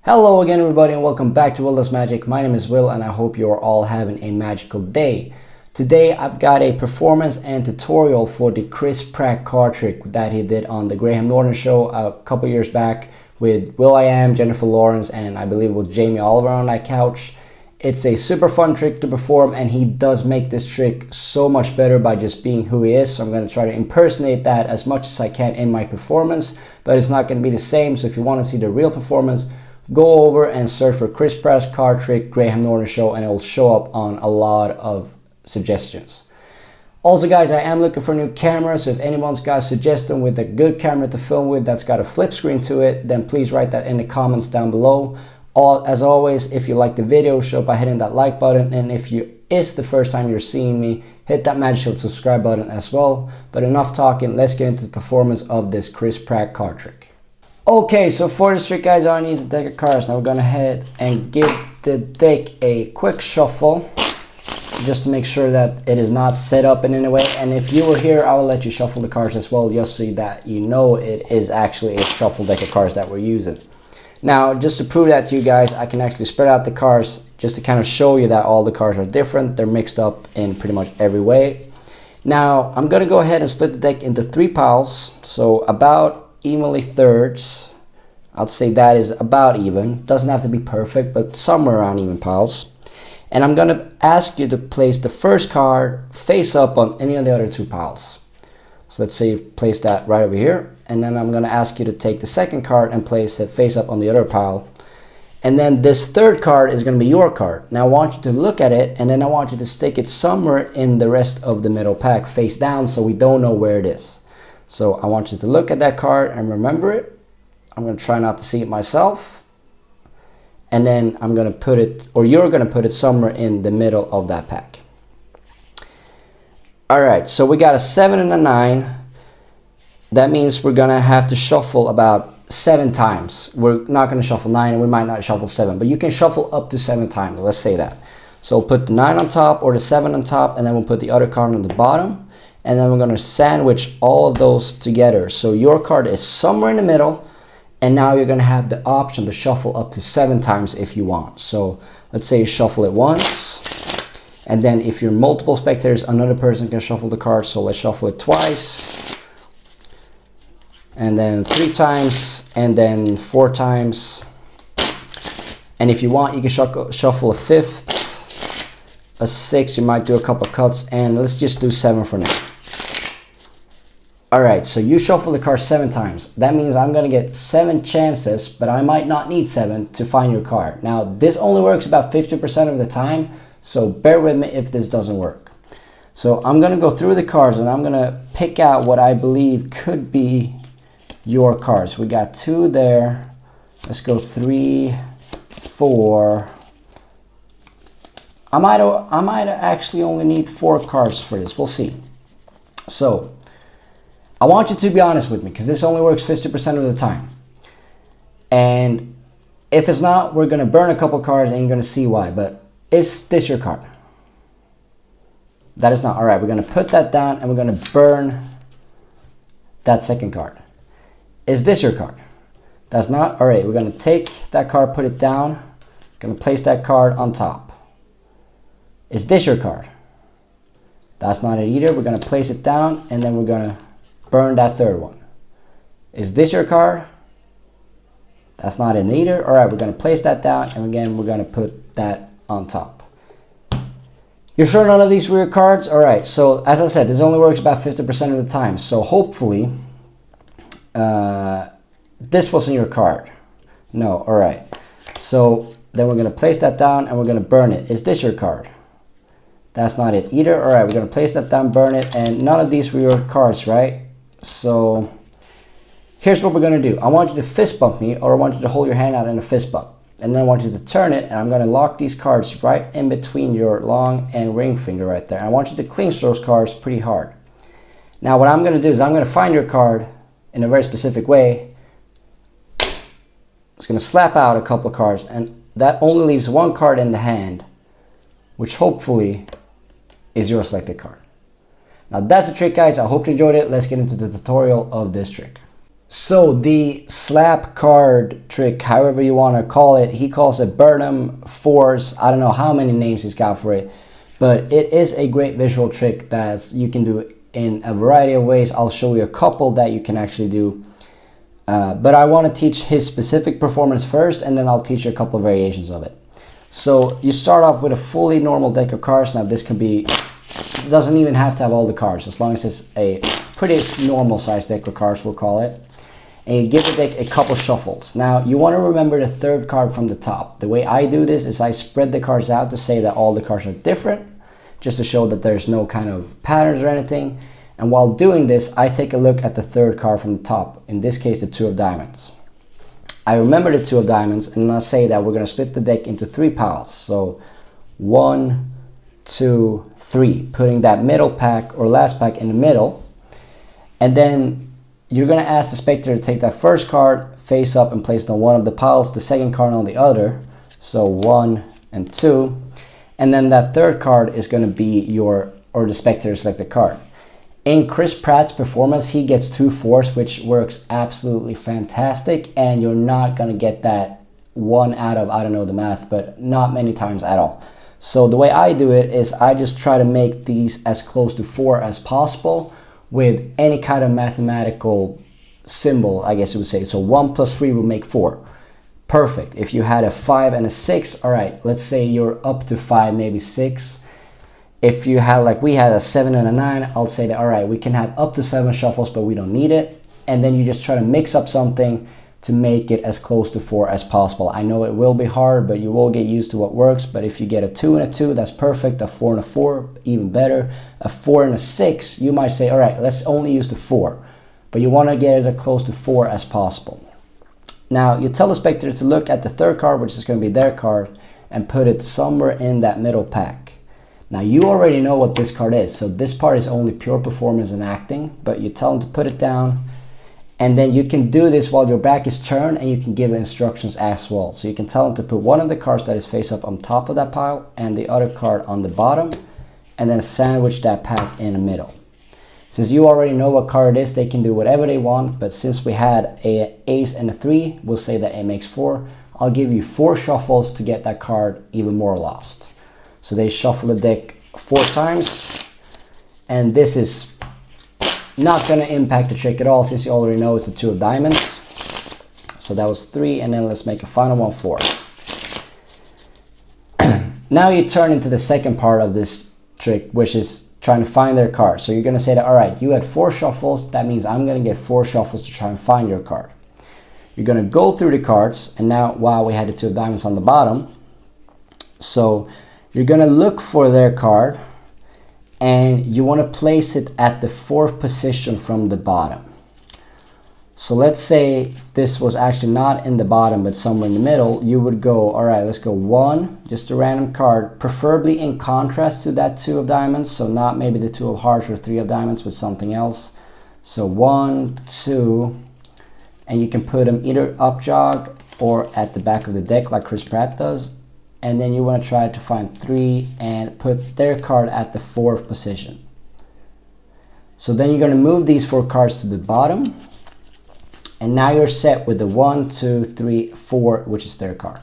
Hello again everybody and welcome back to Will Does Magic. My name is Will and I hope you're all having a magical day. Today I've got a performance and tutorial for the Chris Pratt card trick that he did on the Graham Norton show a couple years back with will.i.am, Jennifer Lawrence, and I believe it was Jamie Oliver on that couch. It's a super fun trick to perform and he does make this trick so much better by just being who he is. So I'm going to try to impersonate that as much as I can in my performance, but it's not going to be the same. So if you want to see the real performance, go over and search for Chris Pratt's card trick Graham Norton show and it will show up on a lot of suggestions. Also guys, I am looking for new cameras, so if anyone's got a suggestion with a good camera to film with that's got a flip screen to it, then please write that in the comments down below. As always, if you like the video, show up by hitting that like button, and if it's the first time you're seeing me, hit that magical subscribe button as well. But enough talking, let's get into the performance of this Chris Pratt card trick. Okay, so for this trick guys, all I need is a deck of cards. Now we're gonna head and give the deck a quick shuffle just to make sure that it is not set up in any way. And if you were here, I will let you shuffle the cards as well, just so that you know it is actually a shuffle deck of cards that we're using. Now, just to prove that to you guys, I can actually spread out the cards just to kind of show you that all the cards are different. They're mixed up in pretty much every way. Now, I'm going to go ahead and split the deck into 3 piles. So about evenly thirds. I'd say that is about even. Doesn't have to be perfect, but somewhere around even piles. And I'm going to ask you to place the first card face up on any of the other 2 piles. So let's say you've placed that right over here. And then I'm going to ask you to take the second card and place it face up on the other pile. And then this third card is going to be your card. Now I want you to look at it and then I want you to stick it somewhere in the rest of the middle pack face down so we don't know where it is. So I want you to look at that card and remember it. I'm going to try not to see it myself. And then I'm going to put it, or you're going to put it somewhere in the middle of that pack. Alright, so we got a 7 and a 9. That means we're going to have to shuffle about 7 times. We're not going to shuffle 9 and we might not shuffle 7, but you can shuffle up to 7 times. Let's say that. So we'll put the 9 on top or the 7 on top, and then we'll put the other card on the bottom. And then we're going to sandwich all of those together. So your card is somewhere in the middle, and now you're going to have the option to shuffle up to 7 times if you want. So let's say you shuffle it once. And then if you're multiple spectators, another person can shuffle the card. So let's shuffle it twice. And then 3 times. And then 4 times. And if you want, you can shuffle a 5th. A 6. You might do a couple cuts. And let's just do 7 for now. Alright, so you shuffle the card 7 times. That means I'm going to get 7 chances, but I might not need 7 to find your card. Now, this only works about 50% of the time. So bear with me if this doesn't work. So I'm going to go through the cards and I'm going to pick out what I believe could be your cards. We got 2 there. Let's go 3, 4. I might actually only need 4 cards for this. We'll see. So I want you to be honest with me because this only works 50% of the time. And if it's not, we're going to burn a couple cards and you're going to see why. But is this your card? That is not. All right, we're going to put that down and we're going to burn that second card. Is this your card? That's not. All right, we're going to take that card, put it down. Going to place that card on top. Is this your card? That's not it either. We're going to place it down and then we're going to burn that third one. Is this your card? That's not it either. All right, we're going to place that down and again, we're going to put that on top. You're sure none of these were your cards? All right, so as I said, this only works about 50% of the time. So hopefully this wasn't your card. No, all right. So then we're going to place that down and we're going to burn it. Is this your card? That's not it either. All right, we're going to place that down, burn it, and none of these were your cards, right? So here's what we're going to do. I want you to fist bump me, or I want you to hold your hand out in a fist bump. And then I want you to turn it, and I'm going to lock these cards right in between your long and ring finger right there. And I want you to clinch those cards pretty hard. Now what I'm going to do is I'm going to find your card in a very specific way. It's going to slap out a couple of cards, and that only leaves 1 card in the hand, which hopefully is your selected card. Now that's the trick guys. I hope you enjoyed it. Let's get into the tutorial of this trick. So the slap card trick, however you want to call it, he calls it Burnham Force. I don't know how many names he's got for it, but it is a great visual trick that you can do in a variety of ways. I'll show you a couple that you can actually do. But I want to teach his specific performance first, and then I'll teach you a couple of variations of it. So you start off with a fully normal deck of cards. Now this can be, doesn't even have to have all the cards, as long as it's a pretty normal size deck of cards, we'll call it. And you give the deck a couple shuffles. Now you want to remember the third card from the top. The way I do this is I spread the cards out to say that all the cards are different, just to show that there's no kind of patterns or anything. And while doing this, I take a look at the third card from the top, in this case the two of diamonds. I remember the two of diamonds, and I say that we're going to split the deck into 3 piles. So 1, 2, 3, putting that middle pack or last pack in the middle. And then you're going to ask the spectator to take that first card face up and place it on one of the piles, the second card on the other. So 1 and 2. And then that third card is going to be the spectator selected card. In Chris Pratt's performance, he gets 2 4s, which works absolutely fantastic. And you're not going to get that 1 out of, I don't know the math, but not many times at all. So the way I do it is I just try to make these as close to 4 as possible, with any kind of mathematical symbol, I guess you would say. So 1 plus 3 would make 4. Perfect. If you had a 5 and a 6, all right, let's say you're up to 5, maybe 6. If you had, like we had, a 7 and a 9, I'll say that, all right, we can have up to 7 shuffles, but we don't need it. And then you just try to mix up something to make it as close to 4 as possible. I know it will be hard, but you will get used to what works. But if you get a 2 and a 2, that's perfect. A 4 and a 4, even better. A 4 and a 6, you might say, all right, let's only use the 4. But you want to get it as close to 4 as possible. Now, you tell the spectator to look at the third card, which is going to be their card, and put it somewhere in that middle pack. Now, you already know what this card is, so this part is only pure performance and acting, but you tell them to put it down. And then you can do this while your back is turned, and you can give instructions as well. So you can tell them to put one of the cards that is face up on top of that pile and the other card on the bottom, and then sandwich that pack in the middle. Since you already know what card it is, they can do whatever they want, but since we had an ace and a 3, we'll say that it makes 4. I'll give you 4 shuffles to get that card even more lost. So they shuffle the deck 4 times, and this is not going to impact the trick at all, since you already know it's the 2 of diamonds. So that was 3, and then let's make a final one 4. Now you turn into the second part of this trick, which is trying to find their card. So you're going to say that, all right, you had 4 shuffles, that means I'm going to get 4 shuffles to try and find your card. You're going to go through the cards, and now, wow, we had the 2 of diamonds on the bottom. So you're going to look for their card, and you want to place it at the 4th position from the bottom. So let's say this was actually not in the bottom, but somewhere in the middle. You would go, all right, let's go 1, just a random card, preferably in contrast to that 2 of diamonds. So not maybe the 2 of hearts or 3 of diamonds, but something else. So 1, 2, and you can put them either up jogged or at the back of the deck like Chris Pratt does. And then you want to try to find 3 and put their card at the 4th position. So then you're going to move these 4 cards to the bottom. And now you're set with the 1, 2, 3, 4, which is their card.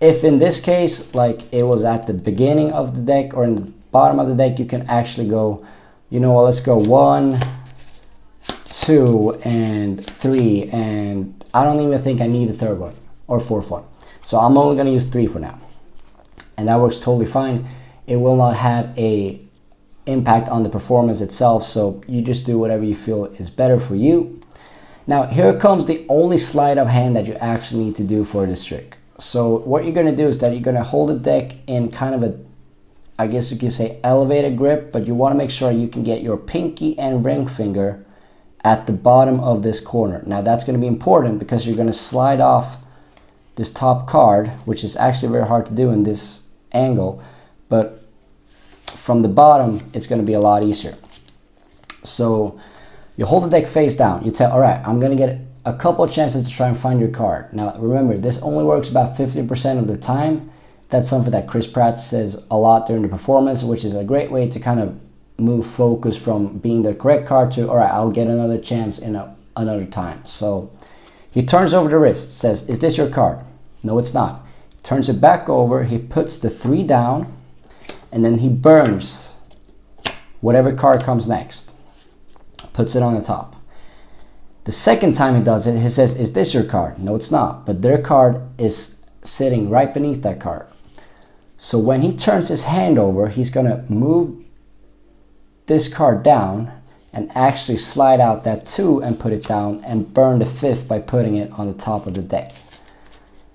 If in this case, like it was at the beginning of the deck or in the bottom of the deck, you can actually go, you know what, let's go 1, 2, and 3. And I don't even think I need the 3rd one or 4th one. So I'm only going to use 3 for now. And that works totally fine. It will not have a impact on the performance itself. So you just do whatever you feel is better for you. Now here comes the only sleight of hand that you actually need to do for this trick. So what you're going to do is that you're going to hold the deck in kind of a, I guess you could say, elevated grip. But you want to make sure you can get your pinky and ring finger at the bottom of this corner. Now that's going to be important because you're going to slide off this top card, which is actually very hard to do in this angle, but from the bottom it's going to be a lot easier. So you hold the deck face down, you tell, all right, I'm going to get a couple of chances to try and find your card. Now remember, this only works about 50% of the time. That's something that Chris Pratt says a lot during the performance, which is a great way to kind of move focus from being the correct card to, all right, I'll get another chance in another time. So he turns over the wrist, says, is this your card? No, it's not. Turns it back over, he puts the 3 down, and then he burns whatever card comes next. Puts it on the top. The second time he does it, he says, is this your card? No, it's not. But their card is sitting right beneath that card. So when he turns his hand over, he's going to move this card down and actually slide out that 2 and put it down and burn the 5th by putting it on the top of the deck.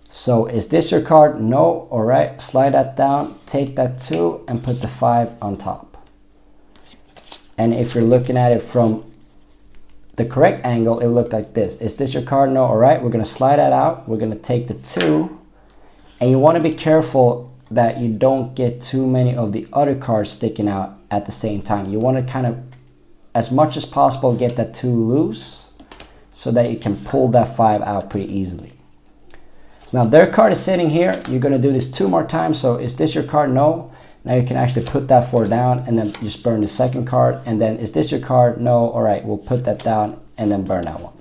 So is this your card? No. All right, slide that down, take that 2 and put the 5 on top. And if you're looking at it from the correct angle, it will look like this. Is this your card? No. All right, we're going to slide that out. We're going to take the 2, and you want to be careful that you don't get too many of the other cards sticking out at the same time. You want to kind of, as much as possible, get that 2 loose so that you can pull that 5 out pretty easily. So now their card is sitting here. You're going to do this 2 more times. So is this your card? No. Now you can actually put that 4 down and then just burn the second card. And then is this your card? No. All right, we'll put that down and then burn that one.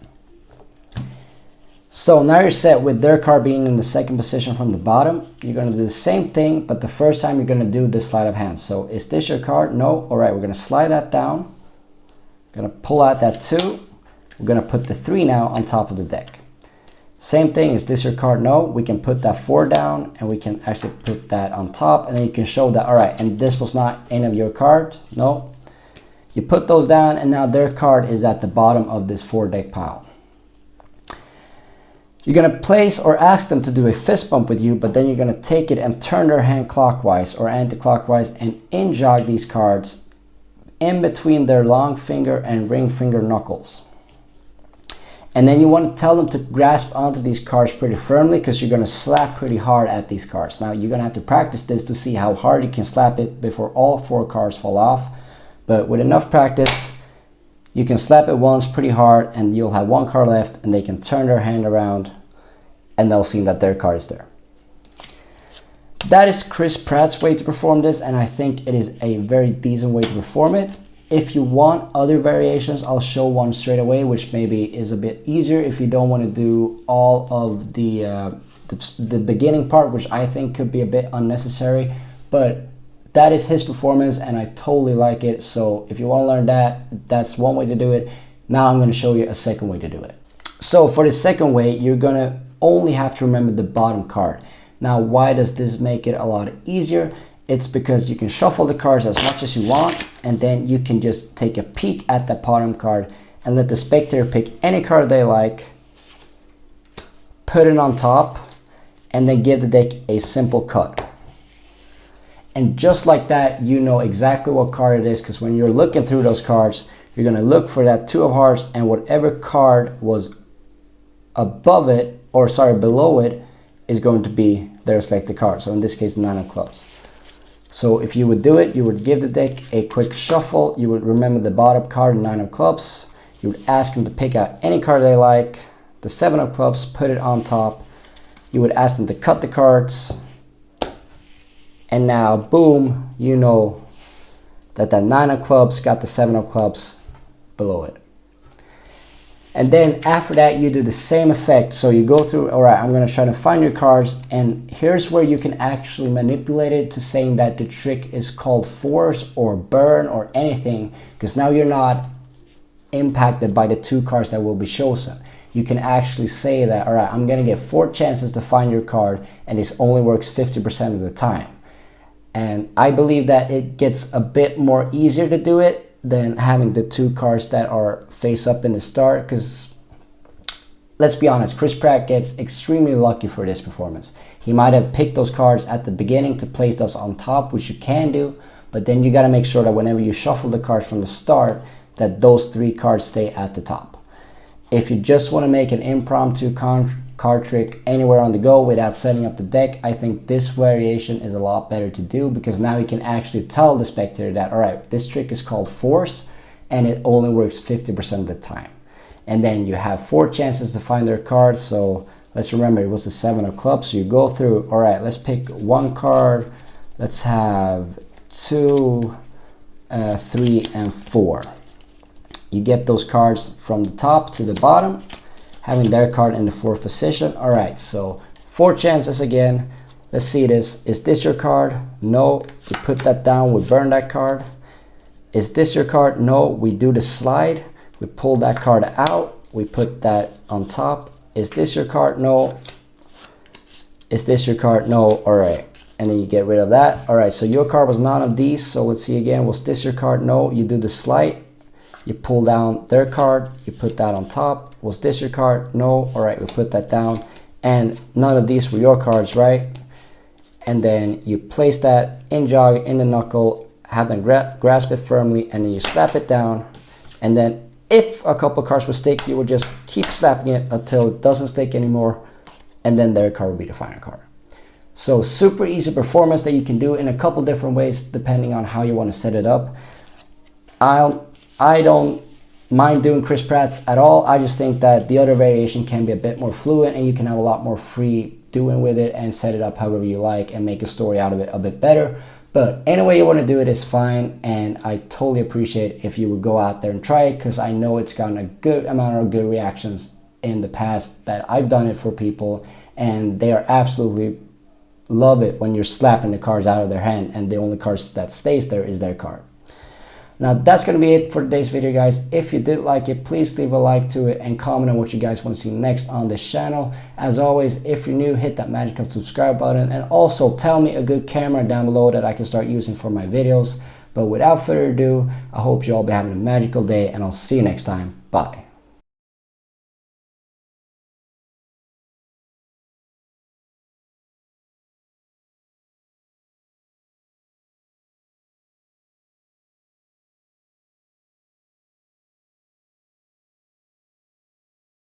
So now you're set with their card being in the second position from the bottom. You're going to do the same thing, but the first time you're going to do this sleight of hand. So is this your card? No. All right, we're going to slide that down. Going to pull out that 2. We're going to put the 3 now on top of the deck. Same thing, is this your card? No. We can put that 4 down and we can actually put that on top, and then you can show that, all right, and this was not any of your cards. No. You put those down and now their card is at the bottom of this 4 deck pile. You're going to place or ask them to do a fist bump with you, but then you're going to take it and turn their hand clockwise or anti-clockwise and in-jog these cards in between their long finger and ring finger knuckles. And then you want to tell them to grasp onto these cards pretty firmly, because you're going to slap pretty hard at these cards. Now you're going to have to practice this to see how hard you can slap it before all 4 cards fall off. But with enough practice, you can slap it once pretty hard and you'll have 1 card left, and they can turn their hand around and they'll see that their card is there. That is Chris Pratt's way to perform this, and I think it is a very decent way to perform it. If you want other variations, I'll show one straight away, which maybe is a bit easier if you don't want to do all of the beginning part, which I think could be a bit unnecessary. But that is his performance and I totally like it. So if you want to learn that, that's one way to do it. Now I'm going to show you a second way to do it. So for the second way, you're going to only have to remember the bottom card. Now, why does this make it a lot easier? It's because you can shuffle the cards as much as you want, and then you can just take a peek at that bottom card and let the spectator pick any card they like, put it on top, and then give the deck a simple cut. And just like that, you know exactly what card it is, because when you're looking through those cards, you're going to look for that 2 of hearts, and whatever card was above it, or sorry, below it, is going to be their selected card. So in this case, the 9 of clubs. So if you would do it, you would give the deck a quick shuffle. You would remember the bottom card, 9 of clubs. You would ask them to pick out any card they like, the 7 of clubs, put it on top. You would ask them to cut the cards. And now, boom, you know that that 9 of clubs got the 7 of clubs below it. And then after that, you do the same effect. So you go through, all right, I'm going to try to find your cards. And here's where you can actually manipulate it to saying that the trick is called force or burn or anything, because now you're not impacted by the 2 cards that will be chosen. You can actually say that, all right, I'm going to get 4 chances to find your card, and this only works 50% of the time. And I believe that it gets a bit more easier to do it than having the 2 cards that are face up in the start, because let's be honest, Chris Pratt gets extremely lucky for this performance. He might have picked those cards at the beginning to place those on top, which you can do, but then you got to make sure that whenever you shuffle the cards from the start, that those 3 cards stay at the top. If you just want to make an impromptu card trick anywhere on the go without setting up the deck, I think this variation is a lot better to do, because now you can actually tell the spectator that, all right, this trick is called force and it only works 50% of the time. And then you have 4 chances to find their cards. So let's remember it was the 7 of clubs. So you go through, all right, let's pick 1 card. Let's have 2, 3, and 4. You get those cards from the top to the bottom, having their card in the 4th position. All right, so 4 chances again. Let's see this. Is this your card? No. We put that down. We burn that card. Is this your card? No. We do the slide. We pull that card out. We put that on top. Is this your card? No. Is this your card? No. All right. And then you get rid of that. All right, so your card was none of these. So let's see again. Was this your card? No. You do the slide. You pull down their card. You put that on top. Was this your card? No. All right, we put that down. And none of these were your cards, right? And then you place that in jog, in the knuckle, have them grasp it firmly, and then you slap it down. And then if a couple cards will stick, you will just keep slapping it until it doesn't stick anymore. And then their card will be the final card. So super easy performance that you can do in a couple different ways depending on how you want to set it up. I don't mind doing Chris Pratt's at all. I just think that the other variation can be a bit more fluid and you can have a lot more free doing with it and set it up however you like and make a story out of it a bit better. But any way you want to do it is fine, and I totally appreciate if you would go out there and try it, because I know it's gotten a good amount of good reactions in the past that I've done it for people, and they are absolutely love it when you're slapping the cards out of their hand and the only cards that stays there is their card. Now that's going to be it for today's video, guys. If you did like it, please leave a like to it and comment on what you guys want to see next on this channel. As always, if you're new, hit that magical subscribe button, and also tell me a good camera down below that I can start using for my videos. But without further ado, I hope you all be having a magical day, and I'll see you next time. Bye.